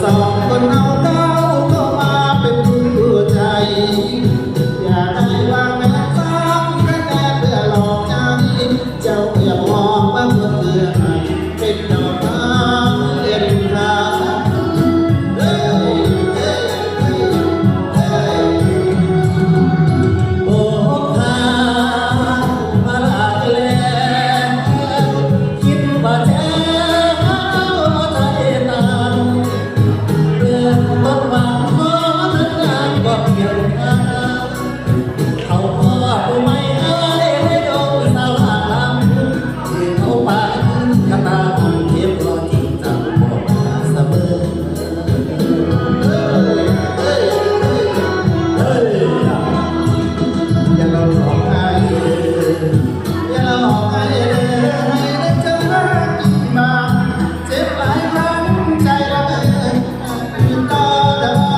สองคนเอาเก้าเข้ามาเป็นคู่ใจอยากให้วางแผนซ้ำแค่เพื่อหลอกใจเจ้าอย่ามองว่าเพื่อเป็นดอกไม้เล่นทางเฮ้ยเฮ้ยเฮ้ยเฮ้ยโอ้ข้ามาลาแลคิดว่าแท้ใจตามเรื่องต้นหวังขอทันงานก็เกี่ยวกันเขาพอดูไม่ได้ไม่ยอมสลามที่เขาปาขตาเทียบรอจริงจังบอกเสมอเฮ้ยเฮ้ยเฮ้ยอย่าเราหลอกใครอย่าเราหลอกใครให้ได้เจอรักมาเจ็บหลายครั้งใจเราต่อเดิ